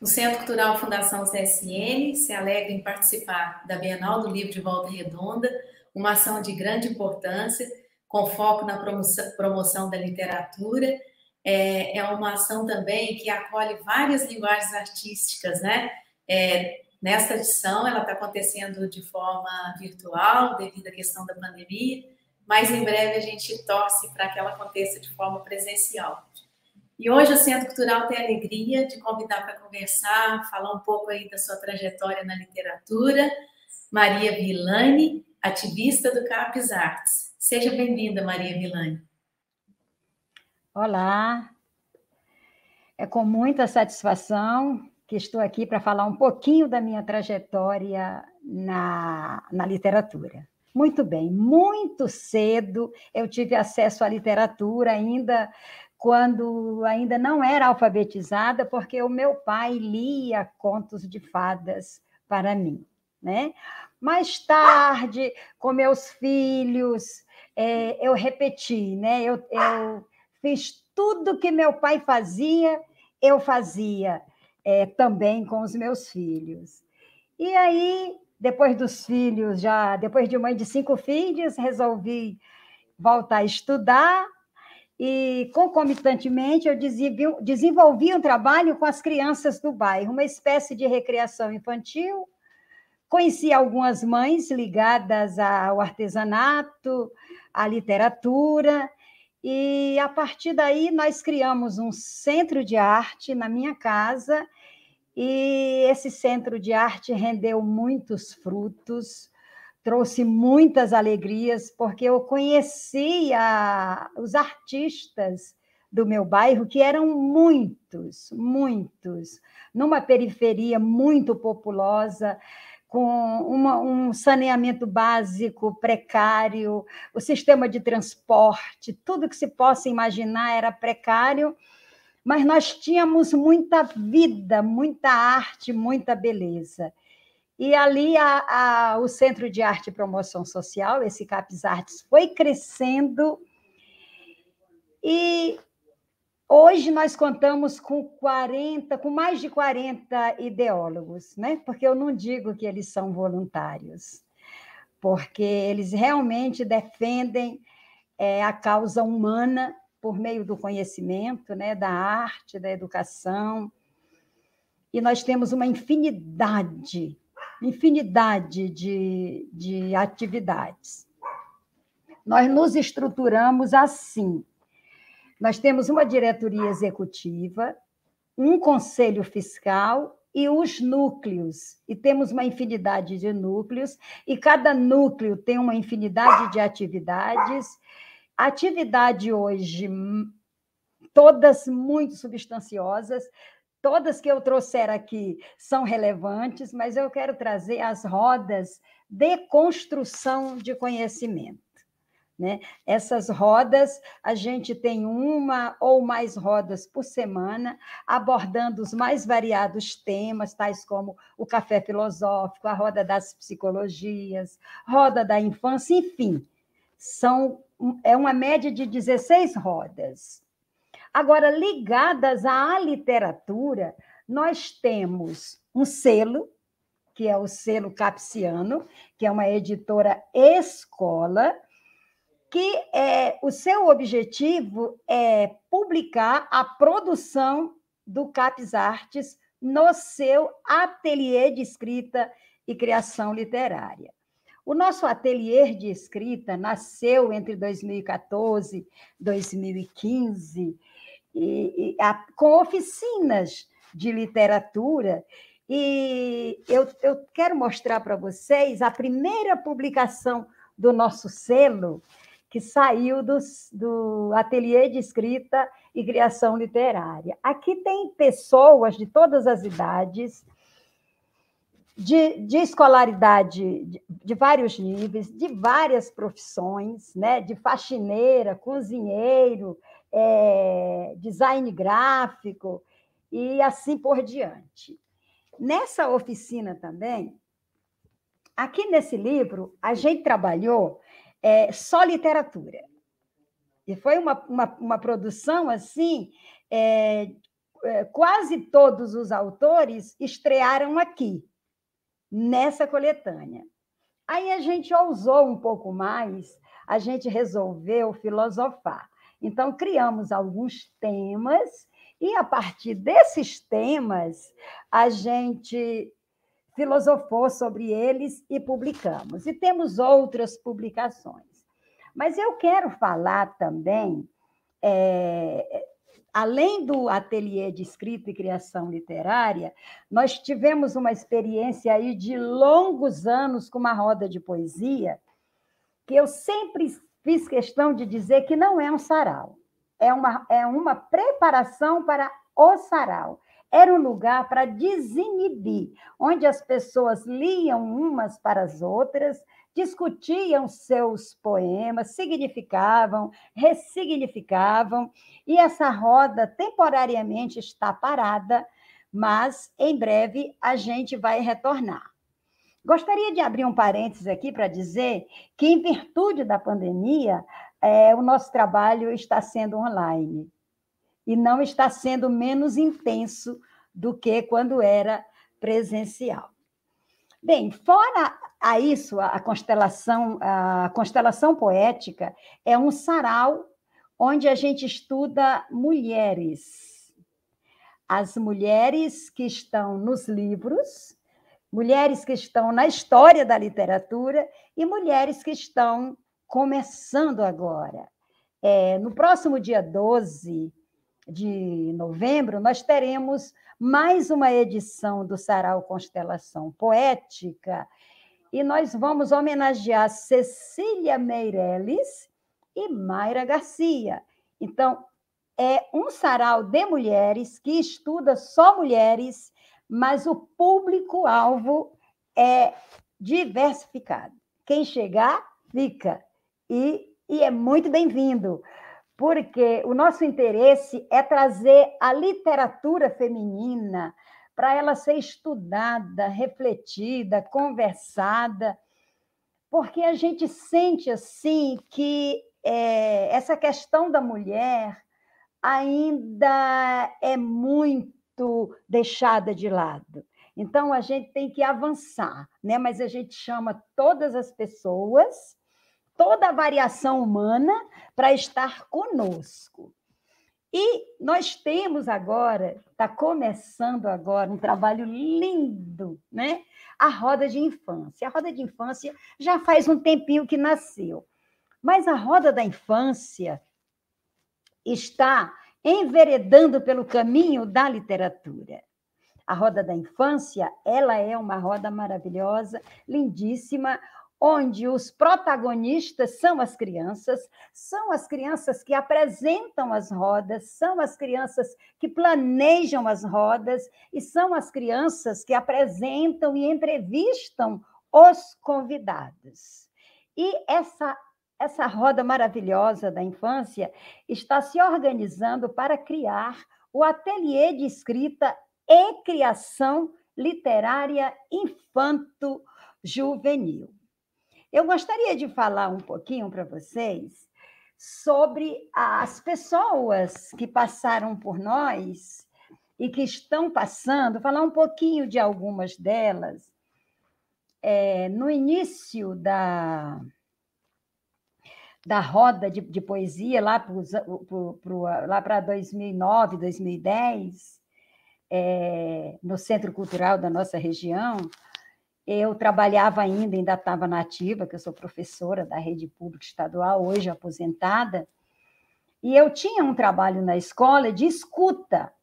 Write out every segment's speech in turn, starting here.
O Centro Cultural Fundação CSN se alegra em participar da Bienal do Livro de Volta Redonda, uma ação de grande importância, com foco na promoção da literatura. É uma ação também que acolhe várias linguagens artísticas, né? Nesta edição, ela está acontecendo de forma virtual, devido à questão da pandemia, mas em breve a gente torce para que ela aconteça de forma presencial. E hoje o Centro Cultural tem a alegria de convidar para conversar, falar um pouco aí da sua trajetória na literatura, Maria Villani, ativista do CAPES Artes. Seja bem-vinda, Maria Villani. Olá, é com muita satisfação que estou aqui para falar um pouquinho da minha trajetória na literatura. Muito bem, muito cedo eu tive acesso à literatura, ainda quando ainda não era alfabetizada, porque o meu pai lia contos de fadas para mim, né? Mais tarde, com meus filhos, eu repeti, né? Eu fiz tudo que meu pai fazia, eu fazia também com os meus filhos. E aí, depois dos filhos, depois de mãe de 5 filhos, resolvi voltar a estudar e, concomitantemente, eu desenvolvi um trabalho com as crianças do bairro, uma espécie de recreação infantil. Conheci algumas mães ligadas ao artesanato, à literatura, e, a partir daí, nós criamos um centro de arte na minha casa, e esse centro de arte rendeu muitos frutos, trouxe muitas alegrias, porque eu conhecia os artistas do meu bairro, que eram muitos, numa periferia muito populosa, com um saneamento básico precário, o sistema de transporte, tudo que se possa imaginar era precário, mas nós tínhamos muita vida, muita arte, muita beleza. E ali o Centro de Arte e Promoção Social, esse CAPES Artes, foi crescendo, e hoje nós contamos com mais de 40 ideólogos, né? Porque eu não digo que eles são voluntários, porque eles realmente defendem a causa humana por meio do conhecimento, né? Da arte, da educação, e nós temos uma infinidade de atividades. Nós nos estruturamos assim. Nós temos uma diretoria executiva, um conselho fiscal e os núcleos. E temos uma infinidade de núcleos, e cada núcleo tem uma infinidade de atividades. Atividade hoje, todas muito substanciosas, todas que eu trouxer aqui são relevantes, mas eu quero trazer as rodas de construção de conhecimento, né? Essas rodas, a gente tem uma ou mais rodas por semana, abordando os mais variados temas, tais como o café filosófico, a roda das psicologias, roda da infância, enfim, é uma média de 16 rodas. Agora, ligadas à literatura, nós temos um selo, que é o selo Capsiano, que é uma editora escola, que o seu objetivo é publicar a produção do CAPES Artes no seu ateliê de escrita e criação literária. O nosso ateliê de escrita nasceu entre 2014 e 2015, com oficinas de literatura, e eu quero mostrar para vocês a primeira publicação do nosso selo, que saiu do ateliê de escrita e criação literária. Aqui tem pessoas de todas as idades, de escolaridade de vários níveis, de várias profissões, né? De faxineira, cozinheiro, design gráfico e assim por diante. Nessa oficina também, aqui nesse livro, a gente trabalhou só literatura. E foi uma produção assim quase todos os autores estrearam aqui, nessa coletânea. Aí a gente ousou um pouco mais, a gente resolveu filosofar. Então, criamos alguns temas, e a partir desses temas, a gente filosofou sobre eles e publicamos. E temos outras publicações. Mas eu quero falar também, além do ateliê de escrita e criação literária, nós tivemos uma experiência aí de longos anos com uma roda de poesia, que eu sempre fiz questão de dizer que não é um sarau, é uma preparação para o sarau. Era um lugar para desinibir, onde as pessoas liam umas para as outras, discutiam seus poemas, significavam, ressignificavam, e essa roda temporariamente está parada, mas em breve a gente vai retornar. Gostaria de abrir um parênteses aqui para dizer que, em virtude da pandemia, o nosso trabalho está sendo online e não está sendo menos intenso do que quando era presencial. Bem, fora a isso, a constelação poética é um sarau onde a gente estuda mulheres. As mulheres que estão nos livros, mulheres que estão na história da literatura e mulheres que estão começando agora. No próximo dia 12 de novembro, nós teremos mais uma edição do Sarau Constelação Poética, e nós vamos homenagear Cecília Meirelles e Mayra Garcia. Então, é um sarau de mulheres que estuda só mulheres, mas o público-alvo é diversificado. Quem chegar, fica. E é muito bem-vindo, porque o nosso interesse é trazer a literatura feminina para ela ser estudada, refletida, conversada, porque a gente sente assim que essa questão da mulher ainda é muito deixada de lado. Então, a gente tem que avançar, né? Mas a gente chama todas as pessoas, toda a variação humana, para estar conosco. E nós temos agora, está começando agora, um trabalho lindo, né? A Roda de Infância. A Roda de Infância já faz um tempinho que nasceu, mas a Roda da Infância está enveredando pelo caminho da literatura. A Roda da Infância, ela é uma roda maravilhosa, lindíssima, onde os protagonistas são as crianças que apresentam as rodas, são as crianças que planejam as rodas e são as crianças que apresentam e entrevistam os convidados. E essa roda maravilhosa da infância está se organizando para criar o ateliê de escrita e criação literária infanto-juvenil. Eu gostaria de falar um pouquinho para vocês sobre as pessoas que passaram por nós e que estão passando, falar um pouquinho de algumas delas. No início da roda de poesia, lá para 2009, 2010, no Centro Cultural da nossa região, eu trabalhava ainda estava na ativa, que eu sou professora da rede pública estadual, hoje aposentada, e eu tinha um trabalho na escola de escuta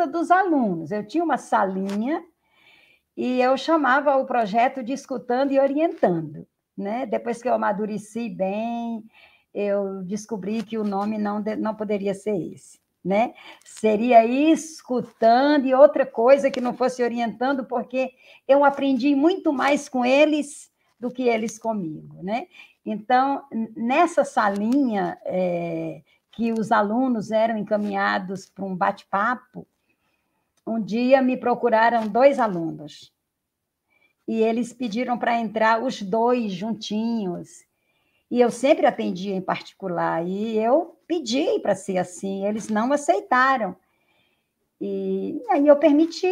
dos alunos. Eu tinha uma salinha e eu chamava o projeto de Escutando e Orientando, né? Depois que eu amadureci bem, eu descobri que o nome não poderia ser esse, né? Seria escutando e outra coisa que não fosse orientando, porque eu aprendi muito mais com eles do que eles comigo, né? Então, nessa salinha que os alunos eram encaminhados para um bate-papo, um dia me procuraram 2 alunos e eles pediram para entrar os 2 juntinhos. E eu sempre atendia em particular, e eu pedi para ser assim, eles não aceitaram. E aí eu permiti.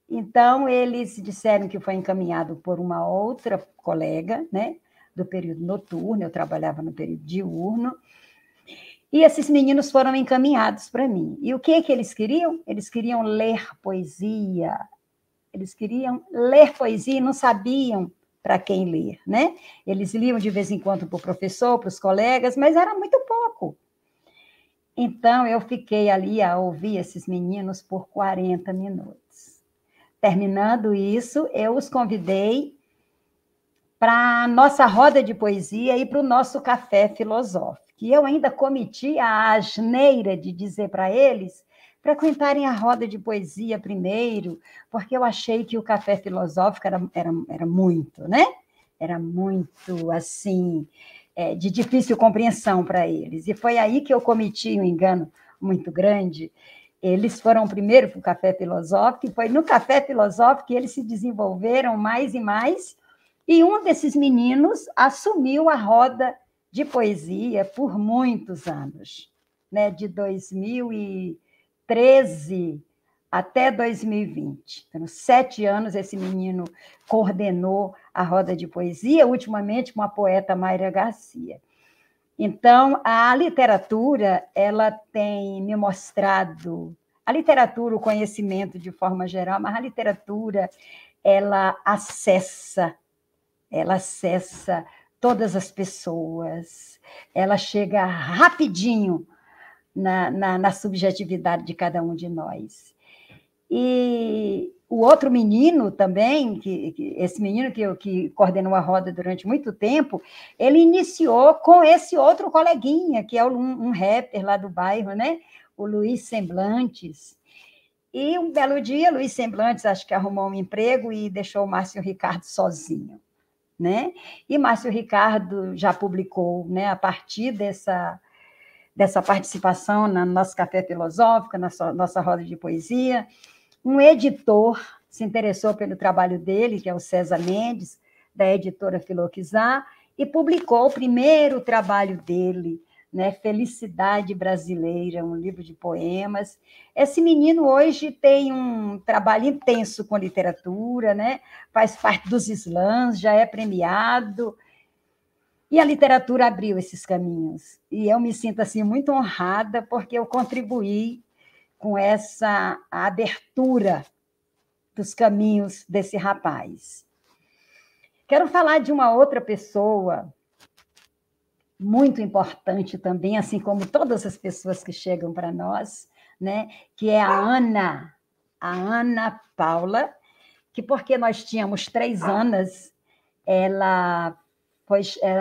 Então, eles disseram que foi encaminhado por uma outra colega, né, do período noturno, eu trabalhava no período diurno, e esses meninos foram encaminhados para mim. E o que eles queriam? Eles queriam ler poesia. Eles queriam ler poesia e não sabiam para quem ler, né? Eles liam de vez em quando para o professor, para os colegas, mas era muito pouco. Então, eu fiquei ali a ouvir esses meninos por 40 minutos. Terminando isso, eu os convidei para a nossa roda de poesia e para o nosso café filosófico. E eu ainda cometi a asneira de dizer para eles frequentarem a roda de poesia primeiro, porque eu achei que o café filosófico era muito, né? Era muito, assim, de difícil compreensão para eles. E foi aí que eu cometi um engano muito grande. Eles foram primeiro para o café filosófico, e foi no café filosófico que eles se desenvolveram mais e mais, e um desses meninos assumiu a roda de poesia por muitos anos, né? De 2013 até 2020. Então, 7 anos esse menino coordenou a roda de poesia, ultimamente com a poeta Mayra Garcia. Então, a literatura, ela tem me mostrado, a literatura, o conhecimento de forma geral, mas a literatura, ela acessa todas as pessoas, ela chega rapidinho na subjetividade de cada um de nós. E o outro menino também, esse menino que coordenou a roda durante muito tempo, ele iniciou com esse outro coleguinha, que é um rapper lá do bairro, né? O Luiz Semblantes. E um belo dia, Luiz Semblantes acho que arrumou um emprego e deixou o Márcio Ricardo sozinho, né? E Márcio Ricardo já publicou, né, a partir dessa participação no nosso café filosófico, na nossa roda de poesia, um editor se interessou pelo trabalho dele, que é o César Mendes, da editora Filoquizar, e publicou o primeiro trabalho dele, né, Felicidade Brasileira, um livro de poemas. Esse menino hoje tem um trabalho intenso com literatura, né, faz parte dos slams, já é premiado, e a literatura abriu esses caminhos. E eu me sinto assim, muito honrada, porque eu contribuí com essa abertura dos caminhos desse rapaz. Quero falar de uma outra pessoa muito importante também, assim como todas as pessoas que chegam para nós, né? Que é a Ana Paula, que porque nós tínhamos 3 Anas, a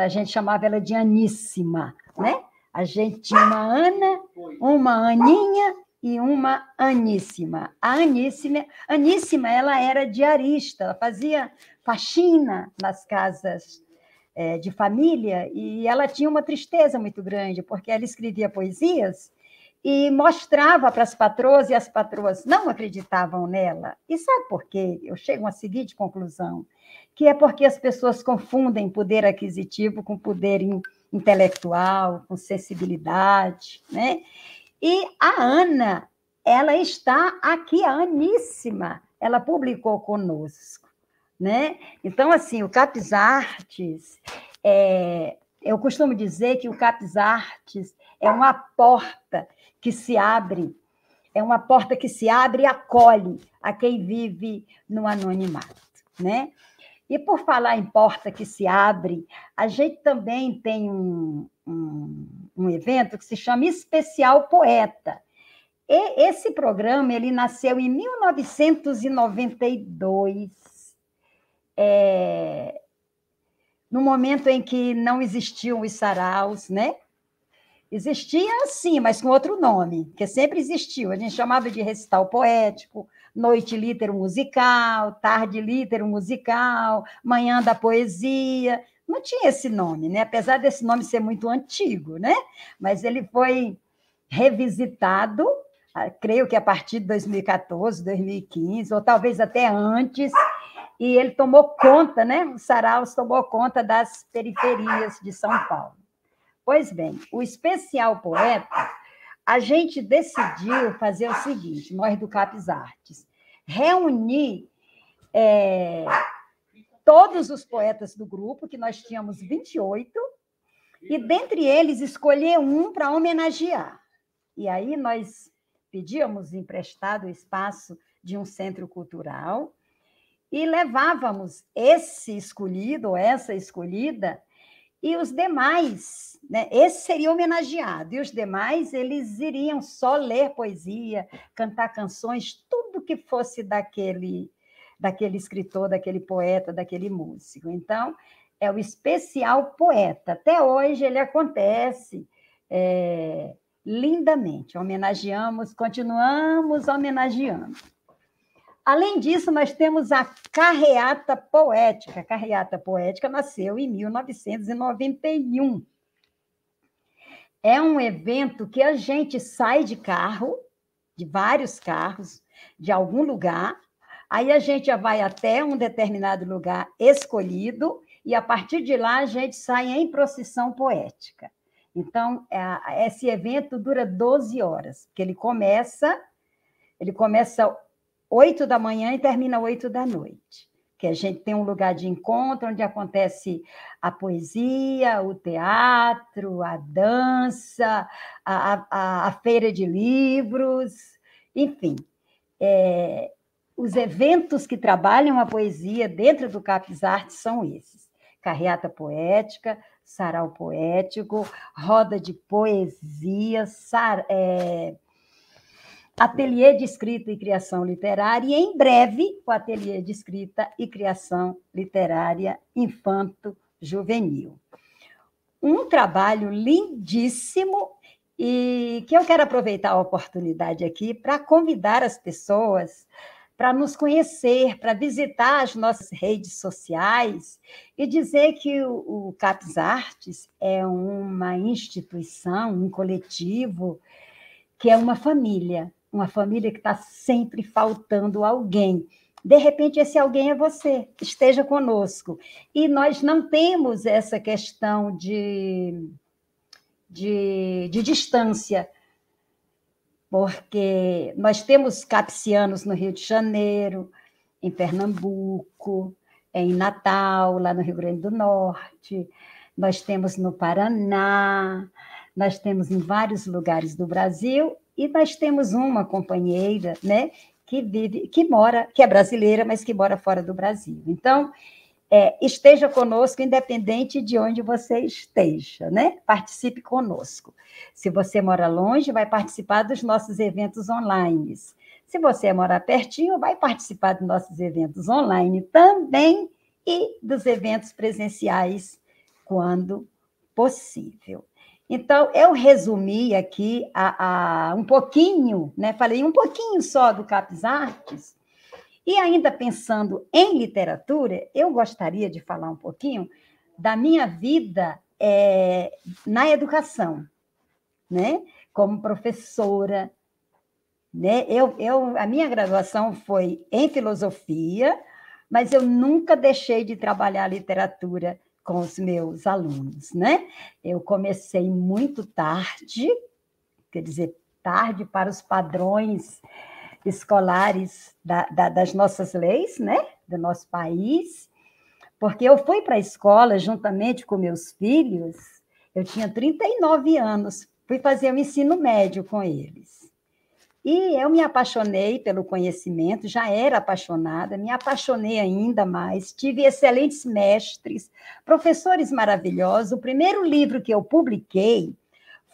gente chamava ela de Aníssima, né? A gente tinha uma Ana, uma Aninha e uma Aníssima. A Aníssima, ela era diarista, ela fazia faxina nas casas de família, e ela tinha uma tristeza muito grande, porque ela escrevia poesias e mostrava para as patroas, e as patroas não acreditavam nela. E sabe por quê? Eu chego à seguinte conclusão, que é porque as pessoas confundem poder aquisitivo com poder intelectual, com sensibilidade, né? E a Ana, ela está aqui, a Aníssima, ela publicou conosco, né? Então, assim, o Capes Artes, eu costumo dizer que o Capes Artes é uma porta que se abre, e acolhe a quem vive no anonimato, né? E por falar em porta que se abre, a gente também tem um evento que se chama Especial Poeta. E esse programa ele nasceu em 1992, no momento em que não existiam os saraus, né? Existia sim, mas com outro nome, que sempre existiu. A gente chamava de recital poético, noite lítero musical, tarde lítero musical, manhã da poesia. Não tinha esse nome, né? Apesar desse nome ser muito antigo, né? Mas ele foi revisitado, creio que a partir de 2014, 2015, ou talvez até antes, e ele tomou conta, né? O Saraus tomou conta das periferias de São Paulo. Pois bem, o Especial Poeta, a gente decidiu fazer o seguinte, nós do CAPES Artes, reunir todos os poetas do grupo, que nós tínhamos 28, e dentre eles escolher um para homenagear. E aí nós pedíamos emprestado o espaço de um centro cultural e levávamos esse escolhido ou essa escolhida e os demais, né? Esse seria homenageado, e os demais eles iriam só ler poesia, cantar canções, tudo que fosse daquele escritor, daquele poeta, daquele músico. Então, é o especial poeta. Até hoje ele acontece lindamente. Homenageamos, continuamos homenageando. Além disso, nós temos a Carreata Poética. A Carreata Poética nasceu em 1991. É um evento que a gente sai de carro, de vários carros, de algum lugar, aí a gente já vai até um determinado lugar escolhido, e a partir de lá a gente sai em procissão poética. Então, esse evento dura 12 horas, porque ele começa 8 da manhã e termina 8 da noite, que a gente tem um lugar de encontro onde acontece a poesia, o teatro, a dança, a feira de livros, enfim. Os eventos que trabalham a poesia dentro do CAPES Artes são esses: Carreata Poética, Sarau Poético, Roda de Poesia, Ateliê de Escrita e Criação Literária, e, em breve, o Ateliê de Escrita e Criação Literária Infanto-Juvenil. Um trabalho lindíssimo, e que eu quero aproveitar a oportunidade aqui para convidar as pessoas para nos conhecer, para visitar as nossas redes sociais e dizer que o CAPES Artes é uma instituição, um coletivo, que é uma família que está sempre faltando alguém. De repente, esse alguém é você, esteja conosco. E nós não temos essa questão de distância, porque nós temos capsianos no Rio de Janeiro, em Pernambuco, em Natal, lá no Rio Grande do Norte, nós temos no Paraná, nós temos em vários lugares do Brasil, e nós temos uma companheira, né, que é brasileira, mas que mora fora do Brasil. Então, esteja conosco, independente de onde você esteja, né? Participe conosco. Se você mora longe, vai participar dos nossos eventos online. Se você mora pertinho, vai participar dos nossos eventos online também e dos eventos presenciais, quando possível. Então, eu resumi aqui um pouquinho, né? Falei um pouquinho só do CAPES Artes, e ainda pensando em literatura, eu gostaria de falar um pouquinho da minha vida na educação, né? Como professora, né? A minha graduação foi em filosofia, mas eu nunca deixei de trabalhar a literatura com os meus alunos, né? Eu comecei muito tarde, quer dizer, tarde para os padrões escolares das nossas leis, né? Do nosso país, porque eu fui para a escola juntamente com meus filhos, eu tinha 39 anos, fui fazer o ensino médio com eles. E eu me apaixonei pelo conhecimento, já era apaixonada, me apaixonei ainda mais, tive excelentes mestres, professores maravilhosos. O primeiro livro que eu publiquei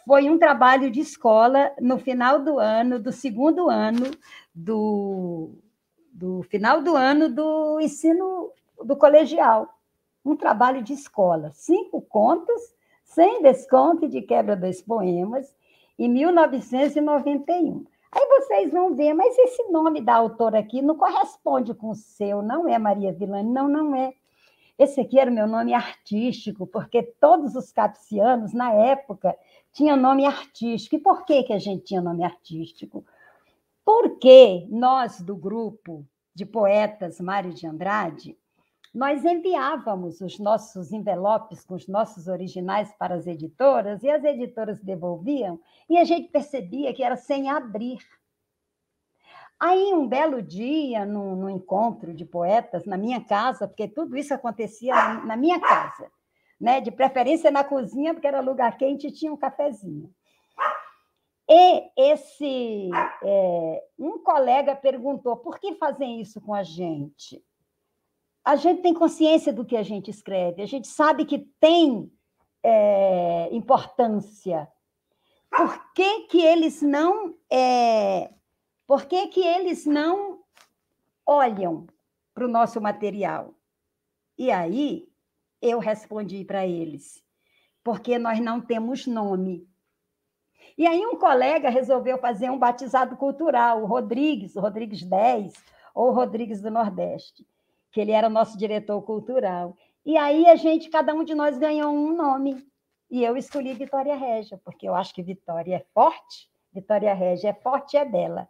foi um trabalho de escola no final do ano, do segundo ano, do final do ano do ensino do colegial. Um trabalho de escola, 5 contos, sem desconto e de quebra 2 poemas, em 1991. Aí vocês vão ver, mas esse nome da autora aqui não corresponde com o seu, não é Maria Villani? Não, não é. Esse aqui era o meu nome artístico, porque todos os capsianos, na época, tinham nome artístico. E por que a gente tinha nome artístico? Porque nós, do grupo de poetas Mário de Andrade, nós enviávamos os nossos envelopes com os nossos originais para as editoras, e as editoras devolviam, e a gente percebia que era sem abrir. Aí, um belo dia, num encontro de poetas, na minha casa, porque tudo isso acontecia na minha casa, né? De preferência na cozinha, porque era lugar quente e tinha um cafezinho. E um colega perguntou, por que fazem isso com a gente? A gente tem consciência do que a gente escreve, a gente sabe que tem importância. Por que eles não olham para o nosso material? E aí eu respondi para eles, porque nós não temos nome. E aí um colega resolveu fazer um batizado cultural, o Rodrigues 10, ou Rodrigues do Nordeste, que ele era nosso diretor cultural. E aí cada um de nós ganhou um nome. E eu escolhi Vitória Régia, porque eu acho que Vitória é forte, Vitória Régia é forte e é bela.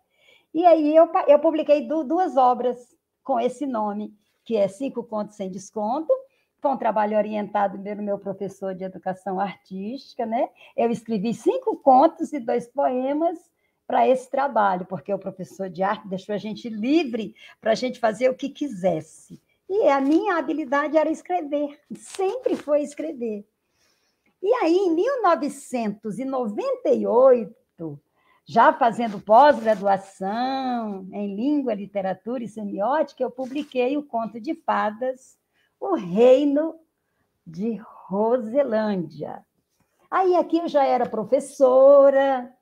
E aí eu publiquei 2 obras com esse nome, que é 5 Contos Sem Desconto. Foi um trabalho orientado pelo meu professor de educação artística, né? Eu escrevi 5 contos e 2 poemas para esse trabalho, porque o professor de arte deixou a gente livre para a gente fazer o que quisesse. E a minha habilidade era escrever, sempre foi escrever. E aí, em 1998, já fazendo pós-graduação em língua, literatura e semiótica, eu publiquei o conto de fadas O Reino de Roselândia. Aí aqui eu já era professora,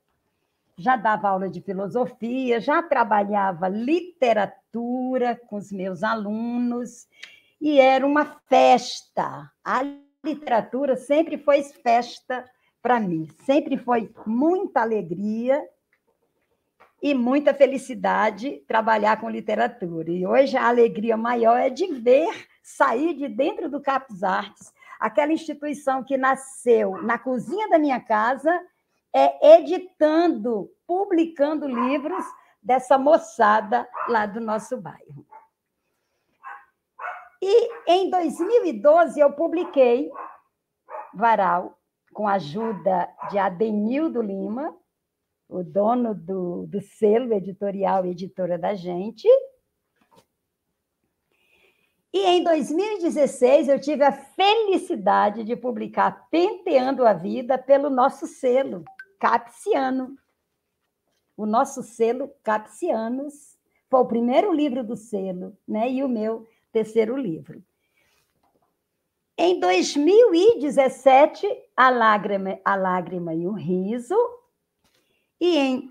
já dava aula de filosofia, já trabalhava literatura com os meus alunos, e era uma festa. A literatura sempre foi festa para mim, sempre foi muita alegria e muita felicidade trabalhar com literatura. E hoje a alegria maior é de ver sair de dentro do Capes Artes, aquela instituição que nasceu na cozinha da minha casa, editando, publicando livros dessa moçada lá do nosso bairro. E em 2012 eu publiquei Varal, com a ajuda de Adenildo Lima, o dono do selo editorial Editora da Gente. E em 2016 eu tive a felicidade de publicar Penteando a Vida pelo nosso selo Capsiano. O nosso selo Capsianos foi o primeiro livro do selo, né? E o meu terceiro livro. Em 2017, A Lágrima e o Riso. E em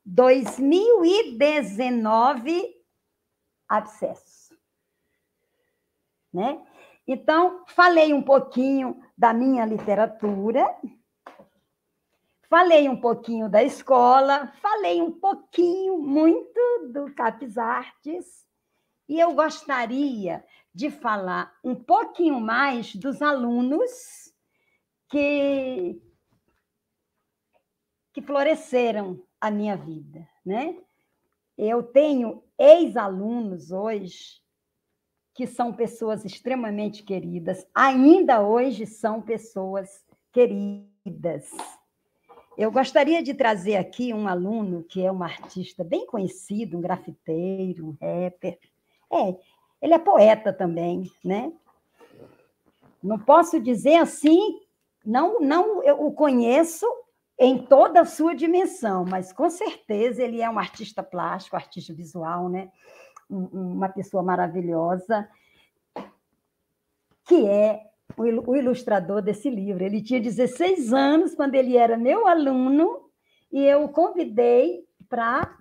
2019, Abscesso. Né? Então, falei um pouquinho da minha literatura, falei um pouquinho da escola, falei um pouquinho, muito, do Capes Artes, e eu gostaria de falar um pouquinho mais dos alunos que floresceram a minha vida, né? Eu tenho ex-alunos hoje que são pessoas extremamente queridas, ainda hoje são pessoas queridas. Eu gostaria de trazer aqui um aluno que é um artista bem conhecido, um grafiteiro, um rapper. Ele é poeta também, né? Não posso dizer assim, não eu o conheço em toda a sua dimensão, mas com certeza ele é um artista plástico, artista visual, né? Uma pessoa maravilhosa, que é o ilustrador desse livro. Ele tinha 16 anos quando ele era meu aluno, e eu o convidei para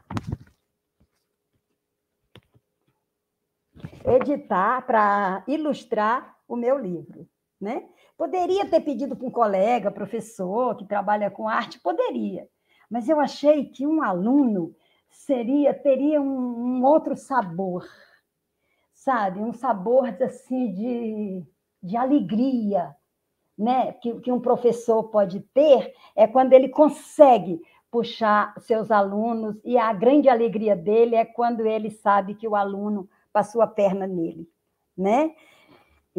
editar, para ilustrar o meu livro, né? Poderia ter pedido para um colega, professor, que trabalha com arte, poderia, mas eu achei que um aluno teria um outro sabor, sabe? Um sabor assim de alegria, né? Que um professor pode ter é quando ele consegue puxar seus alunos, e a grande alegria dele é quando ele sabe que o aluno passou a perna nele, né?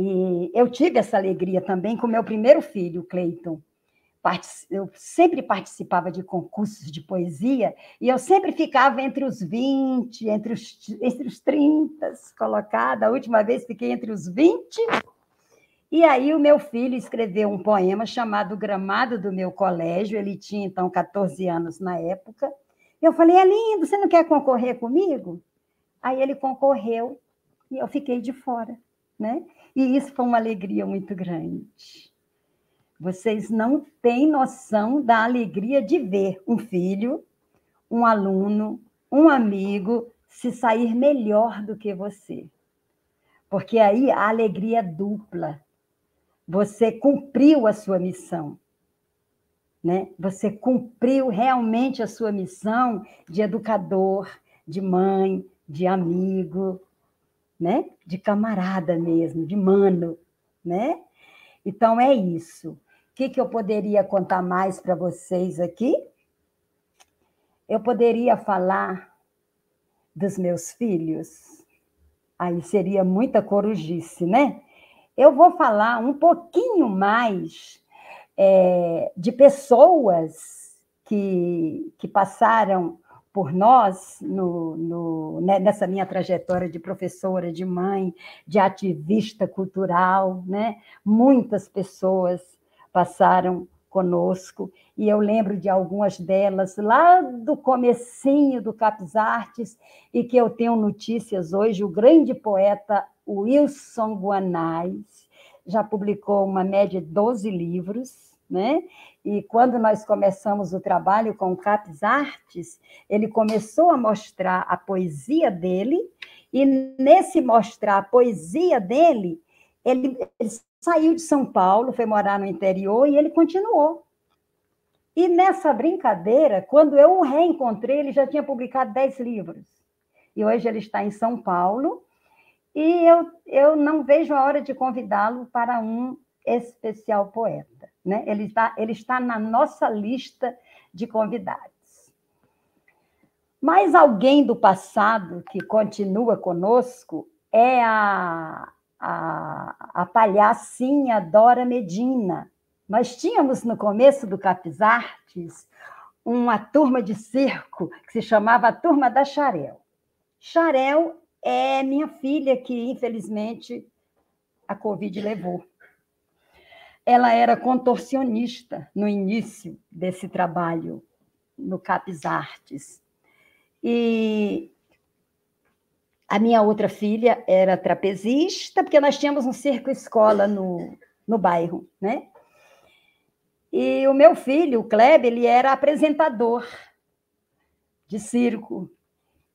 E eu tive essa alegria também com o meu primeiro filho, Cleiton. Eu sempre participava de concursos de poesia e eu sempre ficava entre os 20, entre os 30 colocada. A última vez fiquei entre os 20. E aí o meu filho escreveu um poema chamado Gramado do Meu Colégio. Ele tinha, então, 14 anos na época. Eu falei, é lindo, você não quer concorrer comigo? Aí ele concorreu e eu fiquei de fora, né? E isso foi uma alegria muito grande. Vocês não têm noção da alegria de ver um filho, um aluno, um amigo se sair melhor do que você. Porque aí a alegria é dupla. Você cumpriu a sua missão, né? Você cumpriu realmente a sua missão de educador, de mãe, de amigo, né? De camarada mesmo, de mano, né? Então, é isso. O que eu poderia contar mais para vocês aqui? Eu poderia falar dos meus filhos. Aí seria muita corujice, né? Eu vou falar um pouquinho mais de pessoas que passaram por nós nessa minha trajetória de professora, de mãe, de ativista cultural, né? Muitas pessoas passaram conosco, e eu lembro de algumas delas lá do comecinho do Capes Artes, e que eu tenho notícias hoje. O grande poeta Wilson Guanais já publicou uma média de 12 livros, né? E quando nós começamos o trabalho com o Capes Artes, ele começou a mostrar a poesia dele, e nesse mostrar a poesia dele, ele saiu de São Paulo, foi morar no interior, e ele continuou. E nessa brincadeira, quando eu o reencontrei, ele já tinha publicado 10 livros. E hoje ele está em São Paulo, e eu não vejo a hora de convidá-lo para um especial poeta, né? Ele está na nossa lista de convidados. Mas alguém do passado que continua conosco é a palhacinha Dora Medina. Nós tínhamos, no começo do Capes Artes, uma turma de circo que se chamava a Turma da Xarel. Xarel é minha filha, que, infelizmente, a Covid levou. Ela era contorcionista no início desse trabalho no Capes Artes. E a minha outra filha era trapezista, porque nós tínhamos um circo-escola no bairro, né? E o meu filho, o Kleber, ele era apresentador de circo.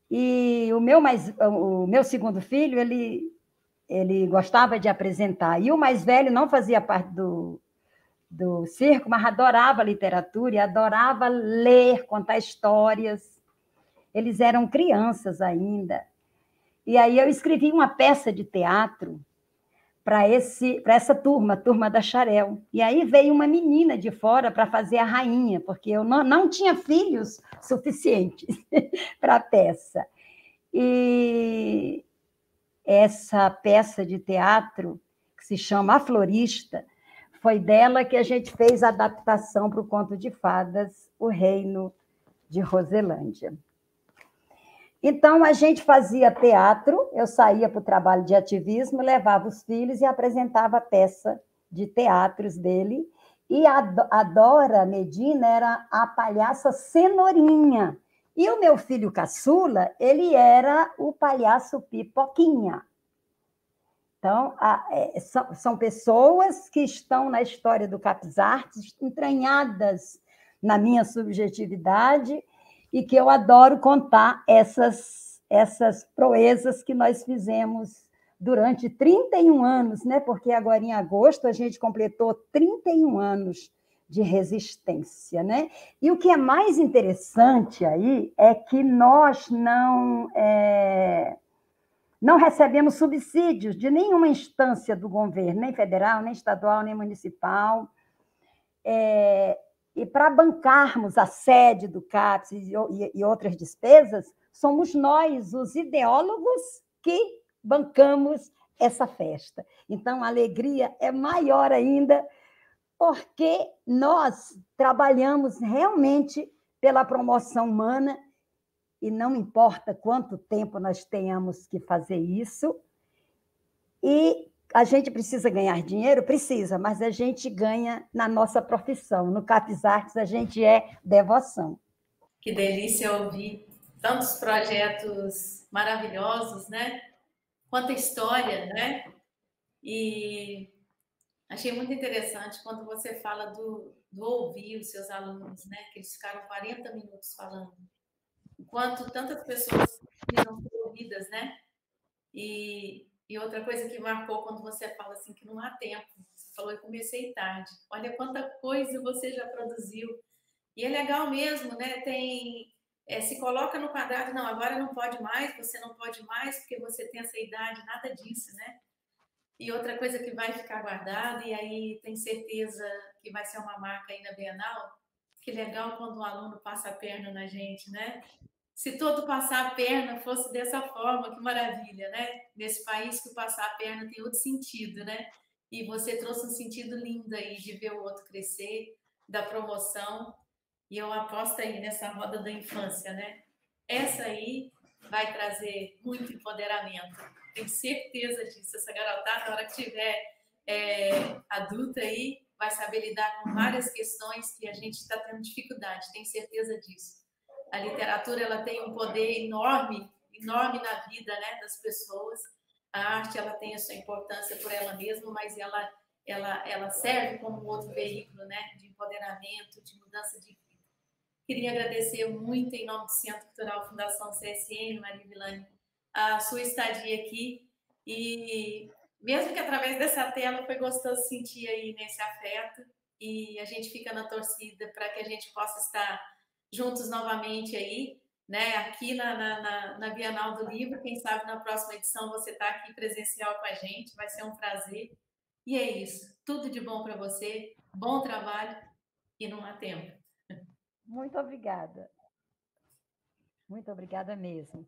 E o meu segundo filho, ele gostava de apresentar. E o mais velho não fazia parte do circo, mas adorava literatura e adorava ler, contar histórias. Eles eram crianças ainda. E aí eu escrevi uma peça de teatro para essa turma, a Turma da Xarel. E aí veio uma menina de fora para fazer a rainha, porque eu não tinha filhos suficientes para a peça. E essa peça de teatro, que se chama A Florista, foi dela que a gente fez a adaptação para o conto de fadas O Reino de Roselândia. Então, a gente fazia teatro, eu saía para o trabalho de ativismo, levava os filhos e apresentava a peça de teatros dele, e a Dora Medina era a palhaça Cenourinha, e o meu filho caçula, ele era o palhaço Pipoquinha. Então, são pessoas que estão na história do Capes Artes, entranhadas na minha subjetividade, e que eu adoro contar essas proezas que nós fizemos durante 31 anos, né? Porque agora, em agosto, a gente completou 31 anos de resistência, né? E o que é mais interessante aí é que nós não recebemos subsídios de nenhuma instância do governo, nem federal, nem estadual, nem municipal. E para bancarmos a sede do CAPES e outras despesas, somos nós, os ideólogos, que bancamos essa festa. Então, a alegria é maior ainda, porque nós trabalhamos realmente pela promoção humana, e não importa quanto tempo nós tenhamos que fazer isso, e a gente precisa ganhar dinheiro? Precisa, mas a gente ganha na nossa profissão. No CAPES Artes, a gente é devoção. Que delícia ouvir tantos projetos maravilhosos, né? Quanta história, né? E achei muito interessante quando você fala do ouvir os seus alunos, né? Que eles ficaram 40 minutos falando. Enquanto tantas pessoas precisam ser ouvidas, né? E outra coisa que marcou quando você fala assim que não há tempo. Você falou, eu comecei tarde. Olha quanta coisa você já produziu. E é legal mesmo, né? Se coloca no quadrado, não, agora não pode mais, você não pode mais porque você tem essa idade, nada disso, né? E outra coisa que vai ficar guardada, e aí tem certeza que vai ser uma marca aí na Bienal, que legal quando um aluno passa a perna na gente, né? Se todo passar a perna fosse dessa forma, que maravilha, né? Nesse país que o passar a perna tem outro sentido, né? E você trouxe um sentido lindo aí de ver o outro crescer, da promoção, e eu aposto aí nessa roda da infância, né? Essa aí vai trazer muito empoderamento. Tenho certeza disso. Essa garotada, na hora que tiver adulta aí, vai saber lidar com várias questões que a gente está tendo dificuldade. Tenho certeza disso. A literatura ela tem um poder enorme, enorme na vida, né, das pessoas. A arte ela tem a sua importância por ela mesma, mas ela serve como outro veículo, né, de empoderamento, de mudança de vida. Queria agradecer muito, em nome do Centro Cultural Fundação CSN, Maria Vilani, a sua estadia aqui. E mesmo que através dessa tela foi gostoso sentir aí nesse afeto. E a gente fica na torcida para que a gente possa estar juntos novamente aí, né? Aqui na Bienal do Livro. Quem sabe na próxima edição você está aqui presencial com a gente, vai ser um prazer. E é isso. Tudo de bom para você, bom trabalho e não há tempo. Muito obrigada. Muito obrigada mesmo.